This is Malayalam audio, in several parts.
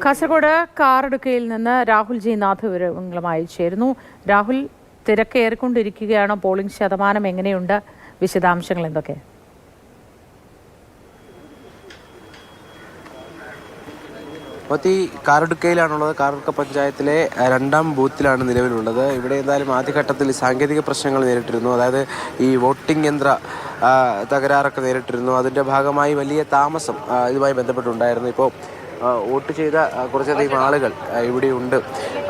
കാസർഗോഡ് കാറടുക്കയിൽ നിന്ന് രാഹുൽ ജി നാഥ് വിവരങ്ങളുമായി ചേരുന്നു. രാഹുൽ, തിരക്കേറിക്കൊണ്ടിരിക്കുകയാണോ? പോളിംഗ് ശതമാനം എങ്ങനെയുണ്ട്? വിശദാംശങ്ങൾ എന്തൊക്കെ? കാറടുക്കയിലാണുള്ളത്. കാറടുക്ക പഞ്ചായത്തിലെ 2ാം ബൂത്തിലാണ് നിലവിലുള്ളത്. ഇവിടെ എന്തായാലും ആദ്യഘട്ടത്തിൽ സാങ്കേതിക പ്രശ്നങ്ങൾ നേരിട്ടിരുന്നു. അതായത് ഈ വോട്ടിംഗ് യന്ത്ര തകരാറൊക്കെ നേരിട്ടിരുന്നു. അതിൻ്റെ ഭാഗമായി വലിയ താമസം ഇതുമായി ബന്ധപ്പെട്ടുണ്ടായിരുന്നു. ഇപ്പോൾ വോട്ട് ചെയ്ത കുറച്ചധികം ആളുകൾ ഇവിടെയുണ്ട്.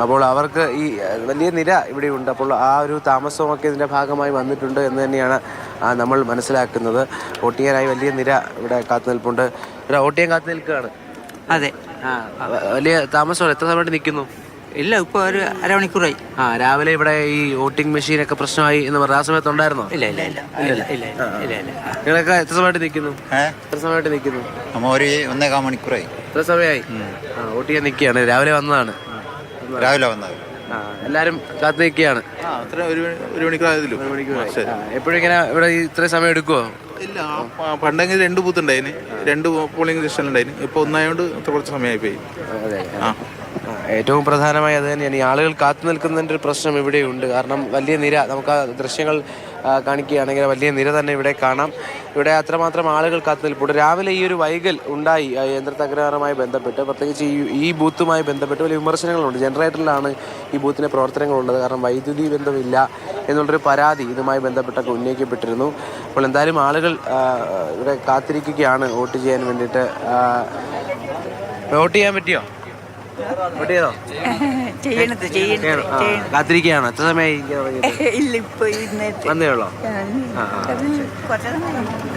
അപ്പോൾ അവർക്ക് ഈ വലിയ നിര ഇവിടെയുണ്ട്. അപ്പോൾ ആ ഒരു താമസമൊക്കെ ഇതിൻ്റെ ഭാഗമായി വന്നിട്ടുണ്ട് എന്ന് തന്നെയാണ് നമ്മൾ മനസ്സിലാക്കുന്നത്. വോട്ട് ചെയ്യാനായി വലിയ നിര ഇവിടെ കാത്തു നിൽപ്പുണ്ട്. ഇവിടെ വോട്ട് ചെയ്യാൻ കാത്തു നിൽക്കുകയാണ്. അതെ. വലിയ താമസമാണ്. എത്ര സമയത്ത് നിൽക്കുന്നു? ഇല്ല, ഇപ്പൊ ഒരു അരമണിക്കൂറായി. രാവിലെ ഇവിടെ ഈ വോട്ടിംഗ് മെഷീനൊക്കെ പ്രശ്നമായി എന്ന് പറഞ്ഞ ആ സമയത്ത് ഉണ്ടായിരുന്നോ? ഇല്ല ഇല്ല ഇല്ല ഇല്ല ഇല്ല ഇല്ല ഇല്ല. നിങ്ങളൊക്കെ എത്ര സമയത്ത് നിൽക്കുന്നു? എത്ര സമയത്ത് നിൽക്കുന്നു? ഒരു 1.25 മണിക്കൂറായി. എത്ര സമയമായി വോട്ട് ചെയ്യാൻ നിൽക്കുകയാണ്? രാവിലെ വന്നതാണ്. രാവിലെ വന്നത്. എല്ലാരും കാത്തു നിൽക്കുകയാണ്. ഒരു മണിക്കൂറായതിലും. എപ്പോഴിങ്ങനെ ഇവിടെ ഇത്രയും സമയം എടുക്കുമോ? ഇല്ല, പണ്ടെങ്കിൽ 2 ബൂത്ത് ഉണ്ടായിന്, 2 പോളിംഗ് സ്റ്റേഷൻ ഉണ്ടായിന്. ഇപ്പൊ ഒന്നായോണ്ട് കുറച്ച് സമയമായി പോയി. ഏറ്റവും പ്രധാനമായി അത് തന്നെയാണ്. ഈ ആളുകൾ കാത്തു നിൽക്കുന്നതിൻ്റെ ഒരു പ്രശ്നം ഇവിടെയുണ്ട്. കാരണം വലിയ നിര, നമുക്ക് ആ ദൃശ്യങ്ങൾ കാണിക്കുകയാണെങ്കിൽ വലിയ നിര തന്നെ ഇവിടെ കാണാം. ഇവിടെ അത്രമാത്രം ആളുകൾ കാത്തു നിൽപ്പുണ്ട്. രാവിലെ ഈ ഒരു വൈകൽ ഉണ്ടായി യന്ത്ര തകരാറുമായി ബന്ധപ്പെട്ട്, പ്രത്യേകിച്ച് ഈ ബൂത്തുമായി ബന്ധപ്പെട്ട് വലിയ വിമർശനങ്ങളുണ്ട്. ജനറേറ്ററിലാണ് ഈ ബൂത്തിൻ്റെ പ്രവർത്തനങ്ങളുള്ളത്. കാരണം വൈദ്യുതി ബന്ധമില്ല എന്നുള്ളൊരു പരാതി ഇതുമായി ബന്ധപ്പെട്ടൊക്കെ ഉന്നയിക്കപ്പെട്ടിരുന്നു. അപ്പോൾ എന്തായാലും ആളുകൾ ഇവിടെ കാത്തിരിക്കുകയാണ് വോട്ട് ചെയ്യാൻ വേണ്ടിയിട്ട്. വോട്ട് ചെയ്യാൻ പറ്റിയോ? കാത്തിരിക്കുകയാണോ? എത്ര സമയമായി? വന്നേ ഉള്ളോ?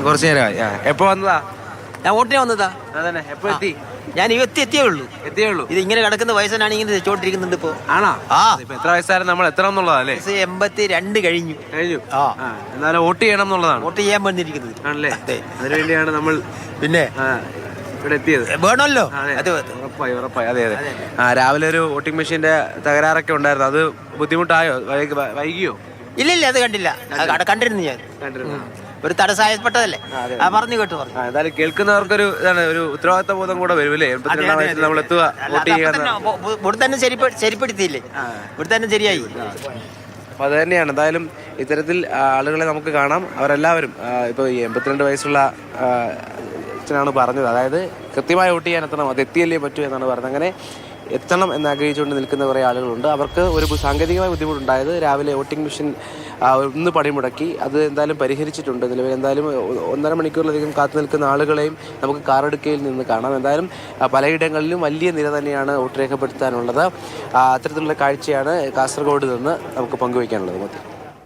കുറച്ചു നേരമായി. എപ്പോ വന്നതാ? ഞാൻ വോട്ടിനെ വന്നതാ. അതന്നെ. എപ്പോ എത്തി? ഞാൻ എത്തിയേ ഉള്ളൂ. ഇത് ഇങ്ങനെ കിടക്കുന്ന വയസ്സനാണ് ഇങ്ങനെ വെച്ചോണ്ടിരിക്കുന്നുണ്ട് ഇപ്പൊ. ആണോ? എത്ര വയസ്സായിരുന്നു? നമ്മൾ എത്ര എന്നുള്ളതല്ലേ? 82 കഴിഞ്ഞു. എന്നാലും വോട്ട് ചെയ്യണം എന്നുള്ളതാണ്. വോട്ട് ചെയ്യാൻ വന്നിരിക്കുന്നത് ആണല്ലേ? അതിനുവേണ്ടിയാണ് നമ്മൾ പിന്നെ ഇവിടെ എത്തിയത്. വേണമല്ലോ. ഉറപ്പായി. അതെ. രാവിലെ ഒരു വോട്ടിംഗ് മെഷീന്റെ തകരാറൊക്കെ ഉണ്ടായിരുന്നു. അത് ബുദ്ധിമുട്ടായോ? വൈകിയോ? ഇല്ല, അത് കണ്ടില്ല. കണ്ടിരുന്നു. ഞാൻ ഒരു തടസ്സപ്പെട്ടതല്ലേ പറഞ്ഞു കേട്ടു. എന്തായാലും കേൾക്കുന്നവർക്കൊരു ഇതാണ്, ഒരു ഉത്തരവാദിത്ത ബോധം കൂടെ വരും അല്ലേ? 82 വയസ്സിൽ നമ്മൾ എത്തുക, വോട്ട് ചെയ്യാൻ. ഇവിടെ തന്നെ ശരിപ്പെടുത്തിയില്ലേ? ഇവിടെ തന്നെ ശരിയായി. അപ്പൊ അത് തന്നെയാണ്. എന്തായാലും ഇത്തരത്തിൽ ആളുകളെ നമുക്ക് കാണാം. അവരെല്ലാവരും ഇപ്പോൾ ഈ 82 വയസ്സുള്ള ാണ് പറഞ്ഞത്. അതായത് കൃത്യമായി വോട്ട് ചെയ്യാൻ എത്തണം, അത് എത്തിയല്ലേ പറ്റൂ എന്നാണ് പറഞ്ഞത്. അങ്ങനെ എത്തണം എന്നാഗ്രഹിച്ചുകൊണ്ട് നിൽക്കുന്ന കുറേ ആളുകളുണ്ട്. അവർക്ക് ഒരു സാങ്കേതികമായ ബുദ്ധിമുട്ടുണ്ടായത് രാവിലെ വോട്ടിംഗ് മെഷീൻ ഒന്ന് പണിമുടക്കി. അത് എന്തായാലും പരിഹരിച്ചിട്ടുണ്ട്. നിലവിൽ എന്തായാലും 1.5 മണിക്കൂറിലധികം കാത്തു നിൽക്കുന്ന ആളുകളെയും നമുക്ക് കാറടുക്കയിൽ നിന്ന് കാണാം. എന്തായാലും പലയിടങ്ങളിലും വലിയ നിര തന്നെയാണ് വോട്ട് രേഖപ്പെടുത്താനുള്ളത്. അത്തരത്തിലുള്ള കാഴ്ചയാണ് കാസർഗോഡ് നിന്ന് നമുക്ക് പങ്കുവയ്ക്കാനുള്ളത്.